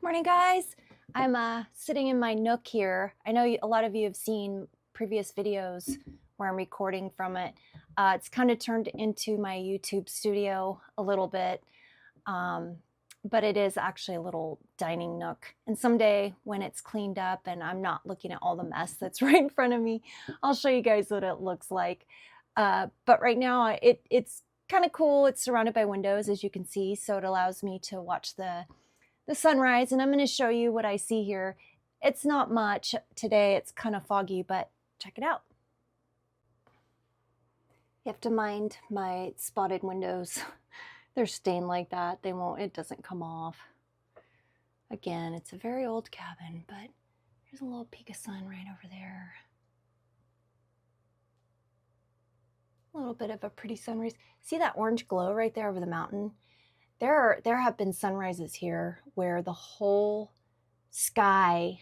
Morning, guys. I'm sitting in my nook here. I know a lot of you have seen previous videos where I'm recording from it. It's kind of turned into my YouTube studio a little bit, um, but it is actually a little dining nook. And someday when it's cleaned up and I'm not looking at all the mess that's right in front of me, I'll show you guys what it looks like. But right now it's kind of cool. It's surrounded by windows, as you can see, so it allows me to watch the sunrise, and I'm going to show you what I see here. It's not much today. It's kind of foggy, but check it out. You have to mind my spotted windows. They're stained like that. It doesn't come off. Again, it's a very old cabin, but there's a little peak of sun right over there. A little bit of a pretty sunrise. See that orange glow right there over the mountain? There have been sunrises here where the whole sky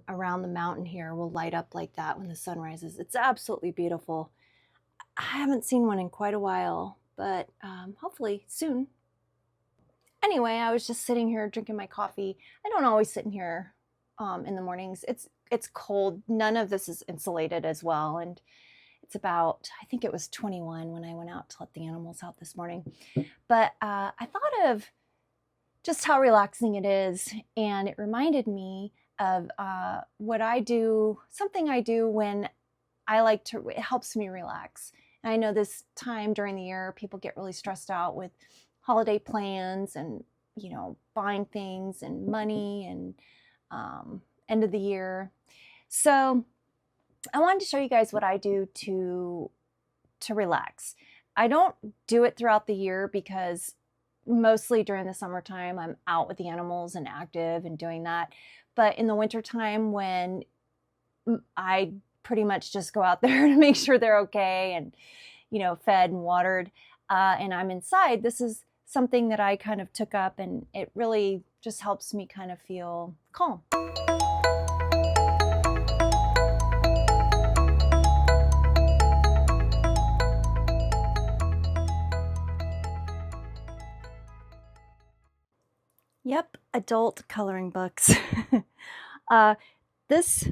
around the mountain here will light up like that when the sun rises. It's absolutely beautiful. I haven't seen one in quite a while, but hopefully soon. Anyway, I was just sitting here drinking my coffee. I don't always sit in here in the mornings. It's cold. None of this is insulated as well, and it's about, I think it was 21 when I went out to let the animals out this morning. But I thought of just how relaxing it is, and it reminded me of what I do, something I do when it helps me relax. And I know this time during the year, people get really stressed out with holiday plans and, buying things and money and end of the year. So I wanted to show you guys what I do to relax. I don't do it throughout the year because mostly during the summertime I'm out with the animals and active and doing that. But in the wintertime, when I pretty much just go out there to make sure they're okay and, fed and watered, and I'm inside, this is something that I kind of took up, and it really just helps me kind of feel calm. Yep, adult coloring books. This,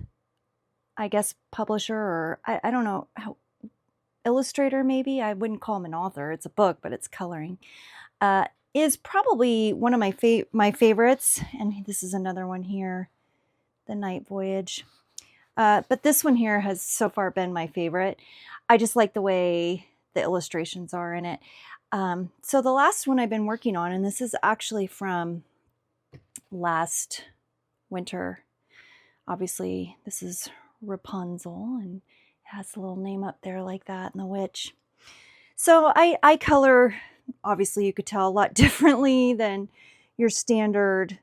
I guess, publisher, or I don't know, illustrator maybe, I wouldn't call him an author, it's a book, but it's coloring, is probably one of my favorites. And this is another one here, The Night Voyage. But this one here has so far been my favorite. I just like the way the illustrations are in it. So the last one I've been working on, and this is actually from last winter. Obviously, this is Rapunzel, and it has a little name up there like that, and the witch. So I color, obviously you could tell, a lot differently than your standard,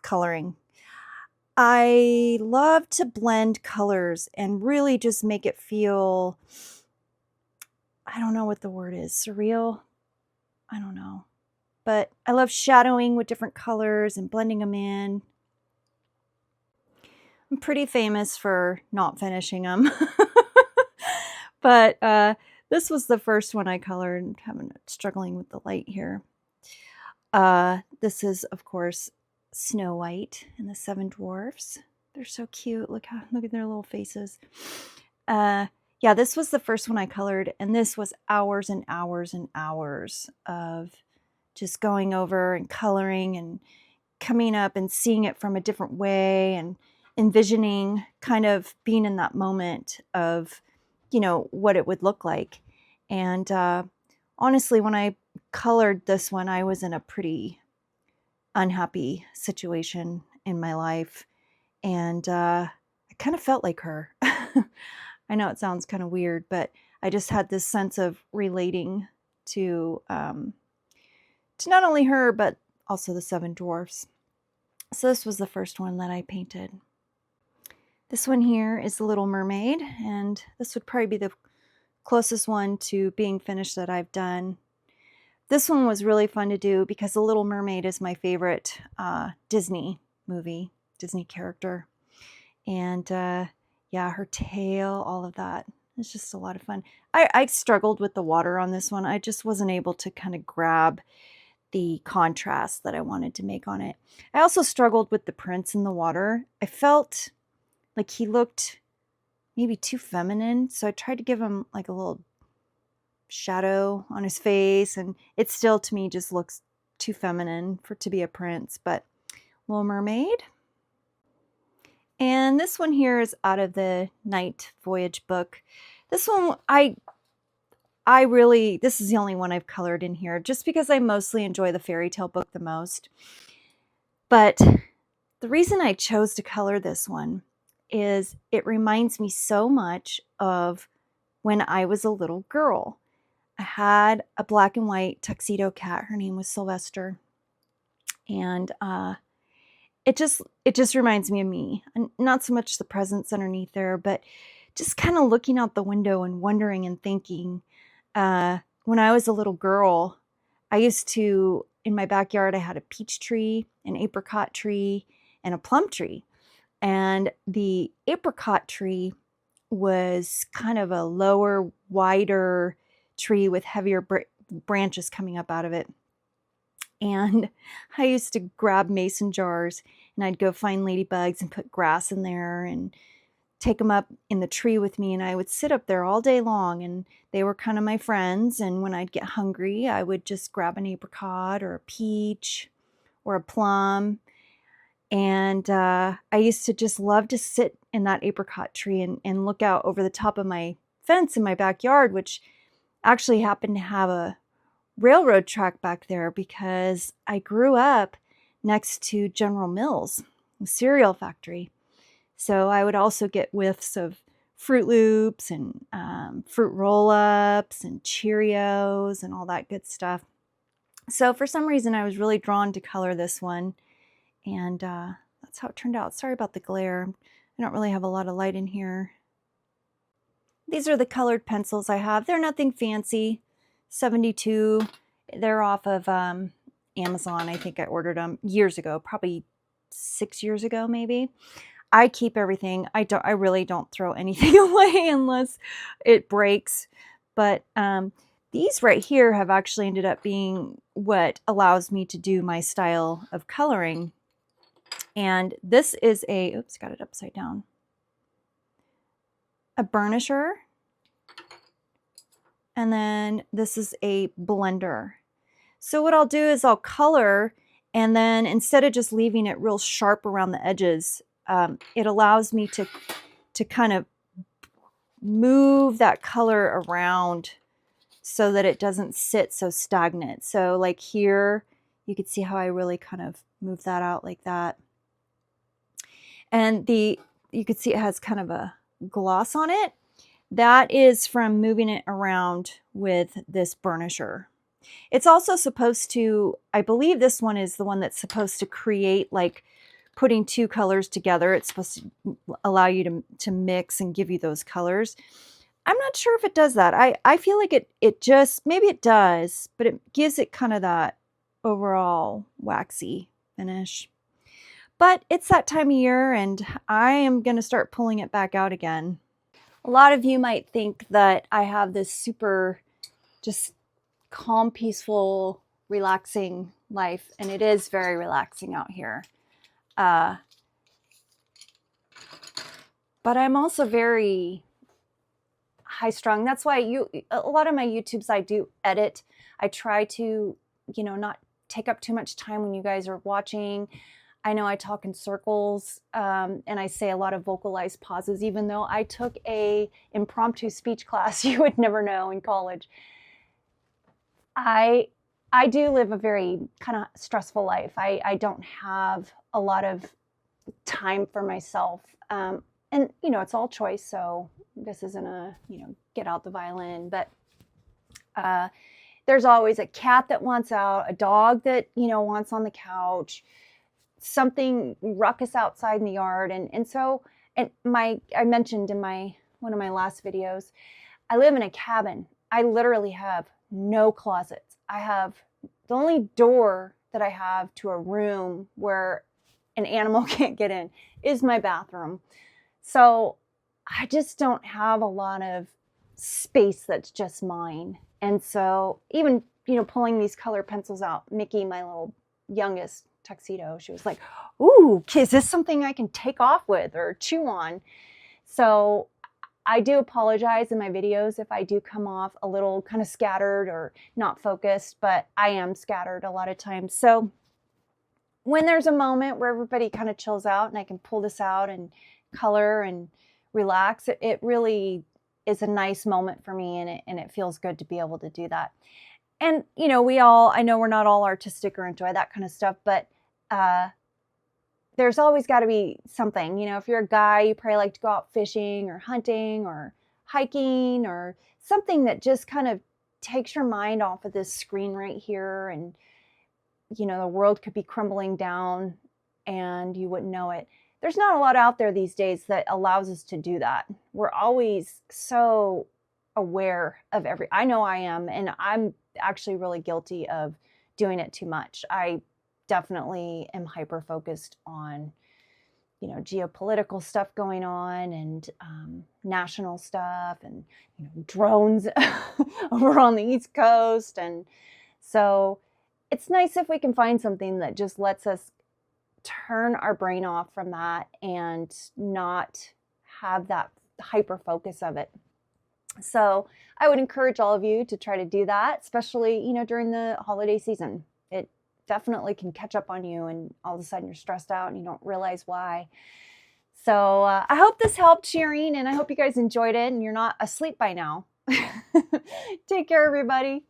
coloring. I love to blend colors and really just make it feel, I don't know what the word is, surreal? I don't know. But I love shadowing with different colors and blending them in. I'm pretty famous for not finishing them. But this was the first one I colored. I'm struggling with the light here. This is, of course, Snow White and the Seven Dwarfs. They're so cute. Look at their little faces. Yeah, this was the first one I colored, and this was hours and hours and hours of just going over and coloring and coming up and seeing it from a different way and envisioning kind of being in that moment of, what it would look like. And honestly, when I colored this one, I was in a pretty unhappy situation in my life. And I kind of felt like her. I know it sounds kind of weird, but I just had this sense of relating to not only her, but also the Seven Dwarfs. So this was the first one that I painted. This one here is The Little Mermaid, and this would probably be the closest one to being finished that I've done. This one was really fun to do because The Little Mermaid is my favorite Disney movie, Disney character. And yeah, her tail, all of that. It's just a lot of fun. I struggled with the water on this one. I just wasn't able to kind of grab the contrast that I wanted to make on it. I also struggled with the prince in the water. I felt like he looked maybe too feminine, so I tried to give him like a little shadow on his face, and it still to me just looks too feminine to be a prince. But Little Mermaid. And this one here is out of the Night Voyage book. This one, this is the only one I've colored in here, just because I mostly enjoy the fairy tale book the most. But the reason I chose to color this one is it reminds me so much of when I was a little girl. I had a black and white tuxedo cat. Her name was Sylvester. And it just reminds me of me. And not so much the presents underneath there, but just kind of looking out the window and wondering and thinking. When I was a little girl, I used to, in my backyard, I had a peach tree, an apricot tree, and a plum tree. And the apricot tree was kind of a lower, wider tree with heavier branches coming up out of it. And I used to grab mason jars and I'd go find ladybugs and put grass in there and take them up in the tree with me. And I would sit up there all day long, and they were kind of my friends. And when I'd get hungry, I would just grab an apricot or a peach or a plum. And I used to just love to sit in that apricot tree and look out over the top of my fence in my backyard, which actually happened to have a railroad track back there because I grew up next to General Mills, a cereal factory. So I would also get whiffs of Fruit Loops and fruit roll-ups and Cheerios and all that good stuff. So for some reason, I was really drawn to color this one. And that's how it turned out. Sorry about the glare. I don't really have a lot of light in here. These are the colored pencils I have. They're nothing fancy. 72. They're off of Amazon. I think I ordered them years ago, probably 6 years ago, maybe. I keep everything. I really don't throw anything away unless it breaks. But these right here have actually ended up being what allows me to do my style of coloring. And this is oops, got it upside down. A burnisher. And then this is a blender. So what I'll do is I'll color, and then instead of just leaving it real sharp around the edges, it allows me to kind of move that color around so that it doesn't sit so stagnant. So like here, you can see how I really kind of move that out like that. And you can see it has kind of a gloss on it. That is from moving it around with this burnisher. It's also supposed to, I believe this one is the one that's supposed to create like putting two colors together. It's supposed to allow you to mix and give you those colors. I'm not sure if it does that. I feel like it just, maybe it does, but it gives it kind of that overall waxy finish. But it's that time of year, and I am going to start pulling it back out again. A lot of you might think that I have this super just calm, peaceful, relaxing life, and it is very relaxing out here. But I'm also very high strung. That's why a lot of my YouTubes I do edit. I try to, not take up too much time when you guys are watching. I know I talk in circles, and I say a lot of vocalized pauses, even though I took a impromptu speech class you would never know in college. I do live a very kind of stressful life. I don't have a lot of time for myself. And, it's all choice. So this isn't a, get out the violin, but there's always a cat that wants out, a dog that, wants on the couch, something ruckus outside in the yard. And so, I mentioned in one of my last videos, I live in a cabin. I literally have no closets. I have the only door that I have to a room where an animal can't get in is my bathroom. So I just don't have a lot of space that's just mine. And so even pulling these color pencils out. Mickey, my little youngest tuxedo, she was like, ooh, is this something I can take off with or chew on? So I do apologize in my videos if I do come off a little kind of scattered or not focused, but I am scattered a lot of times. So when there's a moment where everybody kind of chills out and I can pull this out and color and relax, it really is a nice moment for me, and it feels good to be able to do that. And, I know we're not all artistic or enjoy that kind of stuff, but there's always got to be something. If you're a guy, you probably like to go out fishing or hunting or hiking or something that just kind of takes your mind off of this screen right here. And, the world could be crumbling down and you wouldn't know it. There's not a lot out there these days that allows us to do that. We're always so aware of I know I am, and I'm actually really guilty of doing it too much. I definitely am hyper focused on, geopolitical stuff going on and national stuff and drones over on the East Coast. And so it's nice if we can find something that just lets us turn our brain off from that and not have that hyper focus of it. So I would encourage all of you to try to do that, especially, during the holiday season. It definitely can catch up on you and all of a sudden you're stressed out and you don't realize why. So I hope this helped, sharing, and I hope you guys enjoyed it and you're not asleep by now. Take care, everybody.